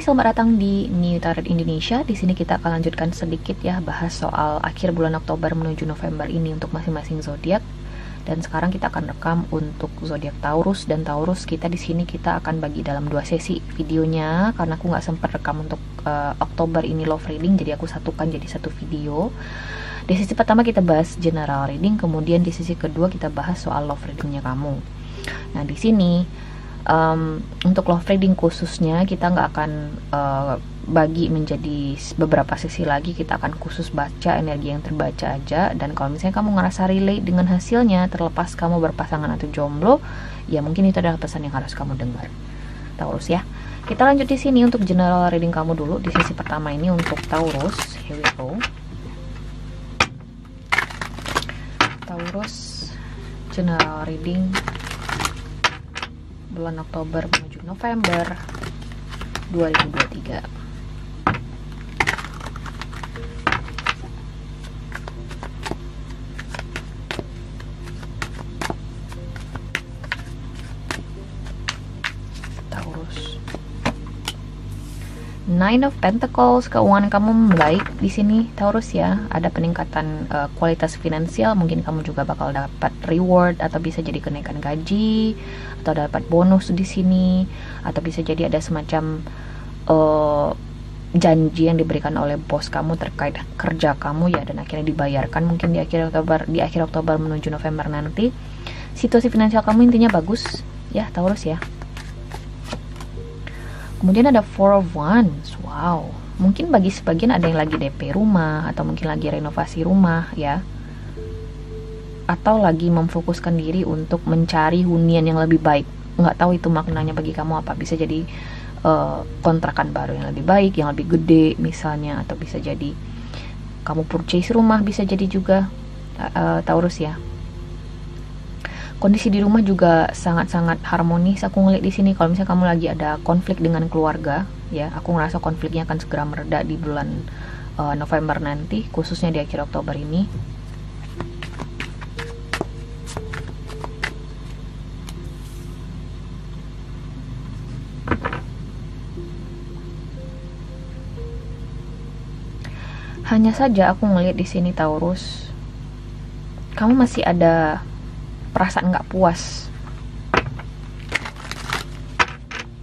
selamat datang di New Tarot Indonesia. Di sini kita akan lanjutkan sedikit ya, bahas soal akhir bulan Oktober menuju November ini untuk masing-masing zodiak. Dan sekarang kita akan rekam untuk zodiak Taurus dan Taurus. Kita di sini kita akan bagi dalam 2 sesi videonya karena aku nggak sempat rekam untuk Oktober ini love reading, jadi aku satukan jadi satu video. Di sesi pertama kita bahas general reading, kemudian di sesi kedua kita bahas soal love readingnya kamu. Nah di sini untuk love reading khususnya kita nggak akan bagi menjadi beberapa sesi lagi, kita akan khusus baca energi yang terbaca aja. Dan kalau misalnya kamu ngerasa relate dengan hasilnya, terlepas kamu berpasangan atau jomblo, ya mungkin itu adalah pesan yang harus kamu dengar, Taurus ya. Kita lanjut di sini untuk general reading kamu dulu di sesi pertama ini untuk Taurus. Here we go. Taurus general reading bulan Oktober menuju November 2023. Taurus. Nine of Pentacles, keuangan kamu membaik di sini Taurus ya. Ada peningkatan kualitas finansial, mungkin kamu juga bakal dapat reward atau bisa jadi kenaikan gaji atau dapat bonus di sini, atau bisa jadi ada semacam janji yang diberikan oleh bos kamu terkait kerja kamu ya, dan akhirnya dibayarkan mungkin di akhir Oktober menuju November nanti. Situasi finansial kamu intinya bagus ya Taurus ya. Kemudian ada Four of Wands. Wow, mungkin bagi sebagian ada yang lagi DP rumah, atau mungkin lagi renovasi rumah ya, atau lagi memfokuskan diri untuk mencari hunian yang lebih baik. Nggak tahu itu maknanya bagi kamu apa. Bisa jadi kontrakan baru yang lebih baik, yang lebih gede misalnya, atau bisa jadi kamu purchase rumah, bisa jadi juga Taurus ya. Kondisi di rumah juga sangat-sangat harmonis. Aku ngeliat di sini kalau misalnya kamu lagi ada konflik dengan keluarga, ya, aku ngerasa konfliknya akan segera mereda di bulan November nanti, khususnya di akhir Oktober ini. Hanya saja aku ngeliat di sini Taurus, kamu masih ada perasaan nggak puas,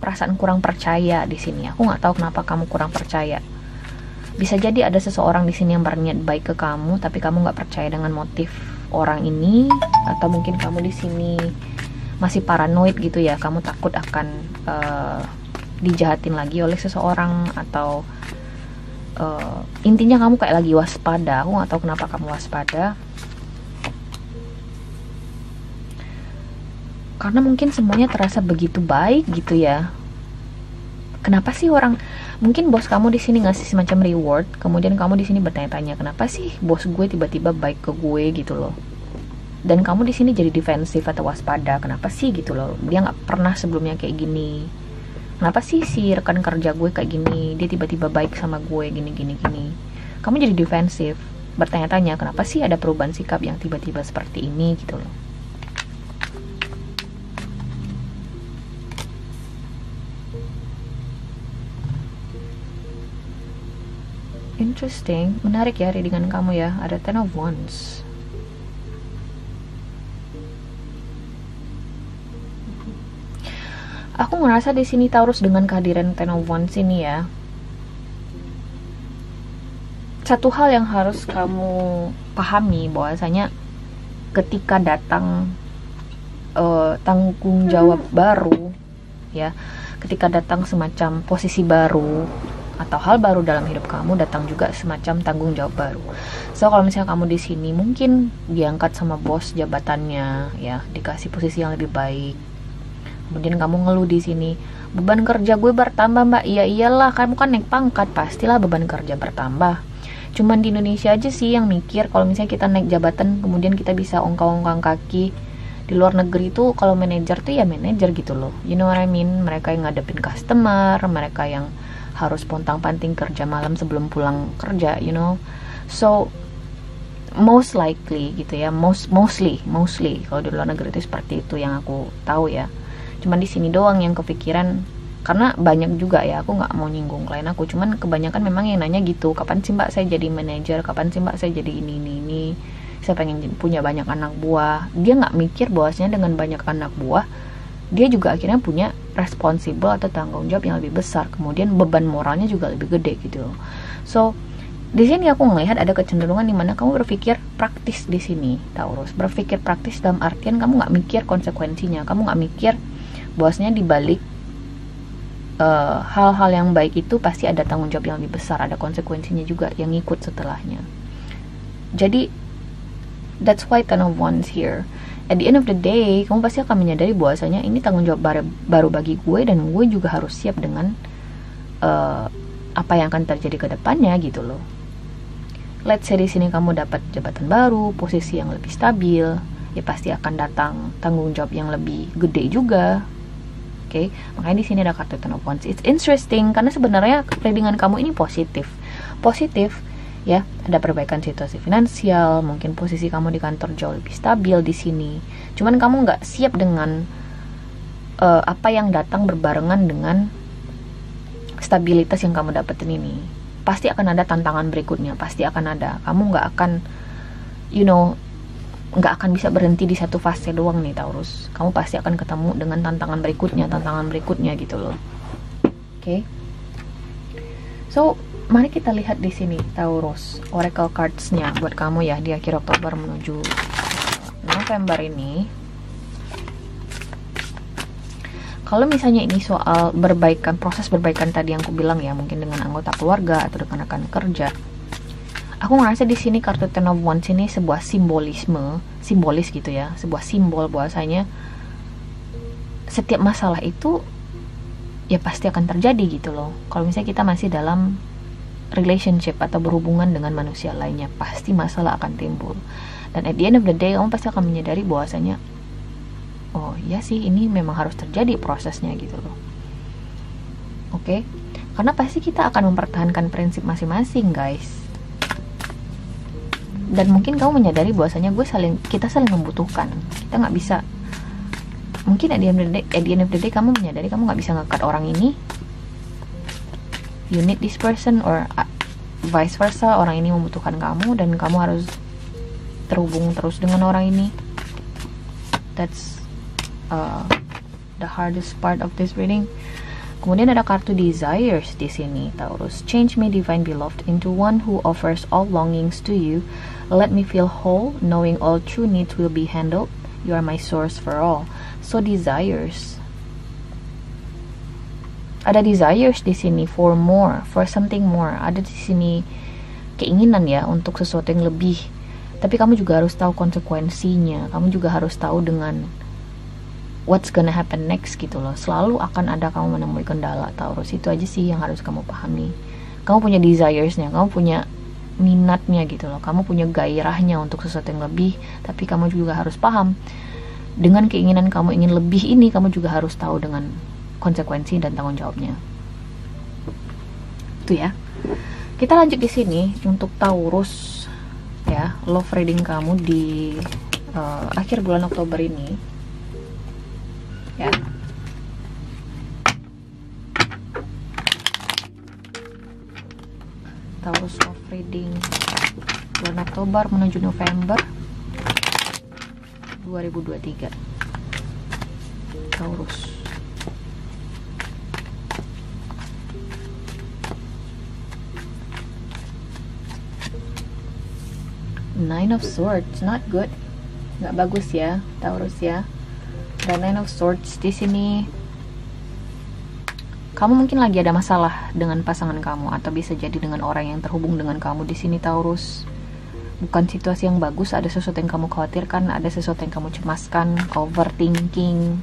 perasaan kurang percaya di sini. Aku nggak tahu kenapa kamu kurang percaya. Bisa jadi ada seseorang di sini yang berniat baik ke kamu, tapi kamu nggak percaya dengan motif orang ini, atau mungkin kamu di sini masih paranoid gitu ya. Kamu takut akan dijahatin lagi oleh seseorang, atau intinya kamu kayak lagi waspada. Aku nggak tahu kenapa kamu waspada. Karena mungkin semuanya terasa begitu baik gitu ya. Kenapa sih mungkin bos kamu di sini ngasih semacam reward, kemudian kamu di sini bertanya-tanya, kenapa sih bos gue tiba-tiba baik ke gue gitu loh. Dan kamu di sini jadi defensif atau waspada. Kenapa sih gitu loh? Dia nggak pernah sebelumnya kayak gini. Kenapa sih si rekan kerja gue kayak gini? Dia tiba-tiba baik sama gue gini. Kamu jadi defensif, bertanya-tanya, kenapa sih ada perubahan sikap yang tiba-tiba seperti ini gitu loh. Interesting, menarik ya readingan kamu ya. Ada Ten of Wands. Aku ngerasa di sini Taurus dengan kehadiran Ten of Wands ini ya, satu hal yang harus kamu pahami bahwasanya ketika datang tanggung jawab baru ya, ketika datang semacam posisi baru atau hal baru dalam hidup kamu, datang juga semacam tanggung jawab baru. So kalau misalnya kamu di sini mungkin diangkat sama bos jabatannya ya, dikasih posisi yang lebih baik, kemudian kamu ngeluh di sini, beban kerja gue bertambah mbak. Iya iyalah, kamu kan naik pangkat, pastilah beban kerja bertambah. Cuman di Indonesia aja sih yang mikir kalau misalnya kita naik jabatan kemudian kita bisa ongkang-ongkang kaki. Di luar negeri tuh kalau manajer tuh ya manajer gitu loh, you know what I mean. Mereka yang ngadepin customer, mereka yang harus pontang-panting kerja malam sebelum pulang kerja, you know. So most likely gitu ya, mostly kalau di luar negeri itu seperti itu yang aku tahu ya. Cuman di sini doang yang kepikiran Karena banyak juga ya, aku nggak mau nyinggung klien aku, cuman kebanyakan memang yang nanya gitu, kapan sih mbak saya jadi manajer, kapan sih mbak saya jadi ini, saya pengen punya banyak anak buah. Dia nggak mikir bahwasanya dengan banyak anak buah dia juga akhirnya punya responsible atau tanggung jawab yang lebih besar, kemudian beban moralnya juga lebih gede gitu. So di sini aku ngelihat ada kecenderungan di mana kamu berpikir praktis di sini, Taurus. Berpikir praktis dalam artian kamu nggak mikir konsekuensinya, kamu nggak mikir bahwasanya di balik hal-hal yang baik itu pasti ada tanggung jawab yang lebih besar, ada konsekuensinya juga yang ngikut setelahnya. Jadi that's why Ten of Wands here. At the end of the day, kamu pasti akan menyadari bahwasanya ini tanggung jawab baru bagi gue, dan gue juga harus siap dengan apa yang akan terjadi ke depannya gitu loh. Let's say di sini kamu dapat jabatan baru, posisi yang lebih stabil, ya pasti akan datang tanggung jawab yang lebih gede juga. Oke, makanya di sini ada kartu Ten of Wands. It's interesting karena sebenarnya readingan kamu ini positif ya. Ada perbaikan situasi finansial, mungkin posisi kamu di kantor jauh lebih stabil di sini. Cuman kamu nggak siap dengan apa yang datang berbarengan dengan stabilitas yang kamu dapetin ini. Pasti akan ada tantangan berikutnya, pasti akan ada. Kamu nggak akan, nggak akan bisa berhenti di satu fase doang nih Taurus. Kamu pasti akan ketemu dengan tantangan berikutnya gitu loh. Oke. So, mari kita lihat di sini Taurus, Oracle cards-nya buat kamu ya di akhir Oktober menuju November ini. Kalau misalnya ini soal proses perbaikan tadi yang aku bilang ya, mungkin dengan anggota keluarga atau dengan rekan kerja, aku ngerasa di sini kartu Ten of Wands ini sebuah simbolis gitu ya, sebuah simbol bahwasanya setiap masalah itu ya pasti akan terjadi gitu loh. Kalau misalnya kita masih dalam relationship atau berhubungan dengan manusia lainnya, pasti masalah akan timbul. Dan at the end of the day, kamu pasti akan menyadari bahwasanya oh iya sih, ini memang harus terjadi prosesnya gitu loh. Oke? Karena pasti kita akan mempertahankan prinsip masing-masing, guys. Dan mungkin kamu menyadari bahwasanya kita saling membutuhkan. Kita nggak bisa, mungkin at the end of the day kamu menyadari kamu nggak bisa ngekat orang ini. You need this person, or vice versa, orang ini membutuhkan kamu dan kamu harus terhubung terus dengan orang ini. That's the hardest part of this reading. Kemudian ada kartu desires di sini, Taurus. Change me, divine beloved, into one who offers all longings to you. Let me feel whole, knowing all true needs will be handled. You are my source for all. So desires. Ada desires di sini for more, for something more. Ada di sini keinginan ya untuk sesuatu yang lebih. Tapi kamu juga harus tahu konsekuensinya. Kamu juga harus tahu dengan what's gonna happen next gitu loh. Selalu akan ada kamu menemui kendala, Taurus. Itu aja sih yang harus kamu pahami. Kamu punya desiresnya, kamu punya minatnya gitu loh. Kamu punya gairahnya untuk sesuatu yang lebih. Tapi kamu juga harus paham dengan keinginan kamu ingin lebih ini, kamu juga harus tahu dengan konsekuensi dan tanggung jawabnya. Itu ya. Kita lanjut di sini untuk Taurus ya, love reading kamu di akhir bulan Oktober ini. Ya. Taurus love reading bulan Oktober menuju November 2023. Taurus. Nine of Swords, not good. Nggak bagus ya, Taurus ya. Dan Nine of Swords di sini, kamu mungkin lagi ada masalah dengan pasangan kamu, atau bisa jadi dengan orang yang terhubung dengan kamu di sini, Taurus. Bukan situasi yang bagus, ada sesuatu yang kamu khawatirkan, ada sesuatu yang kamu cemaskan, overthinking.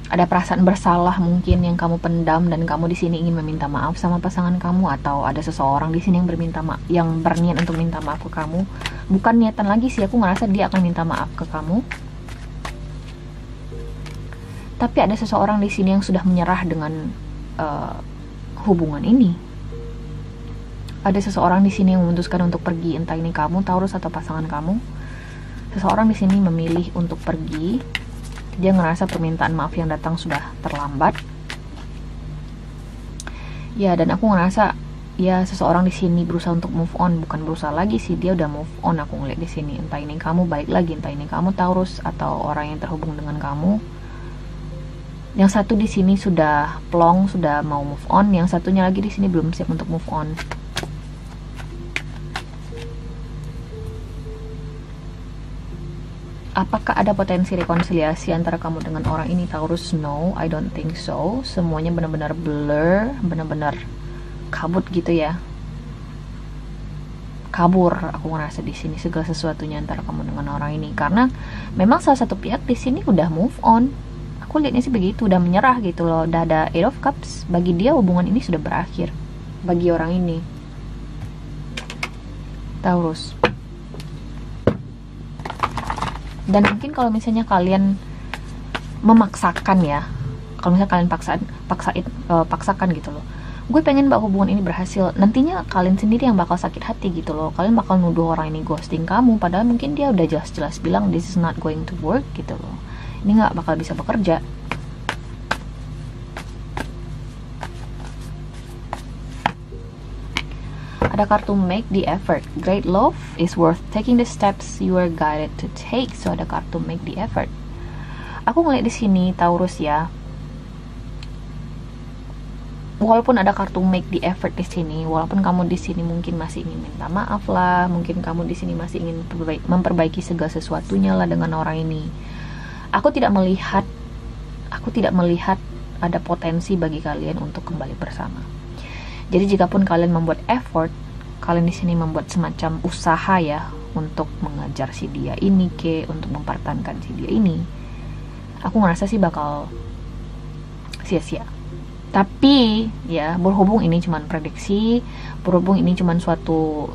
Ada perasaan bersalah mungkin yang kamu pendam, dan kamu di sini ingin meminta maaf sama pasangan kamu, atau ada seseorang di sini yang berniat untuk minta maaf ke kamu. Bukan niatan lagi sih, aku ngerasa dia akan minta maaf ke kamu. Tapi ada seseorang di sini yang sudah menyerah dengan hubungan ini. Ada seseorang di sini yang memutuskan untuk pergi, entah ini kamu, Taurus, atau pasangan kamu. Seseorang di sini memilih untuk pergi Dia ngerasa permintaan maaf yang datang sudah terlambat. Ya, dan aku ngerasa ya seseorang di sini berusaha untuk move on, bukan berusaha lagi sih, dia udah move on. Aku ngeliat di sini, entah ini kamu balik lagi, entah ini kamu Taurus atau orang yang terhubung dengan kamu. Yang satu di sini sudah plong, sudah mau move on, yang satunya lagi di sini belum siap untuk move on. Apakah ada potensi rekonsiliasi antara kamu dengan orang ini, Taurus? No, I don't think so. Semuanya benar-benar blur, benar-benar kabut gitu ya. Kabur, aku ngerasa di sini segala sesuatunya antara kamu dengan orang ini, karena memang salah satu pihak di sini udah move on. Aku lihatnya sih begitu, udah menyerah gitu loh. Udah ada Eight of Cups. Bagi dia hubungan ini sudah berakhir. Bagi orang ini, Taurus. Dan mungkin kalau misalnya kalian memaksakan ya, kalau misalnya kalian paksakan gitu loh, gue pengen bahwa hubungan ini berhasil, nantinya kalian sendiri yang bakal sakit hati gitu loh. Kalian bakal nuduh orang ini ghosting kamu, padahal mungkin dia udah jelas-jelas bilang this is not going to work gitu loh. Ini nggak bakal bisa bekerja. Ada kartu make the effort. Great love is worth taking the steps you are guided to take. So ada kartu make the effort. Aku ngeliat di sini Taurus ya. Walaupun ada kartu make the effort di sini, walaupun kamu di sini mungkin masih ingin minta maaf lah, mungkin kamu di sini masih ingin memperbaiki segala sesuatunya lah dengan orang ini. Aku tidak melihat ada potensi bagi kalian untuk kembali bersama. Jadi jikapun kalian membuat effort, kalian di sini membuat semacam usaha ya untuk mengajar si dia ini untuk mempertahankan si dia ini, aku ngerasa sih bakal sia-sia. Tapi ya, berhubung ini cuman prediksi, berhubung ini cuman suatu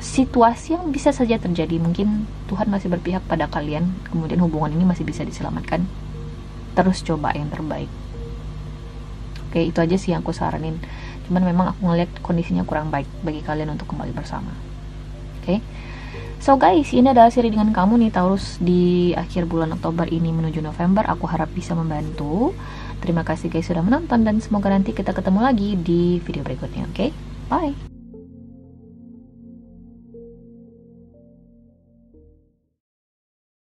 situasi yang bisa saja terjadi, mungkin Tuhan masih berpihak pada kalian, kemudian hubungan ini masih bisa diselamatkan. Terus coba yang terbaik. Oke, itu aja sih yang aku saranin. Cuman memang aku ngeliat kondisinya kurang baik bagi kalian untuk kembali bersama. Oke. So guys, ini adalah seri dengan kamu nih Taurus di akhir bulan Oktober ini menuju November. Aku harap bisa membantu. Terima kasih guys sudah menonton, dan semoga nanti kita ketemu lagi di video berikutnya. Oke, bye.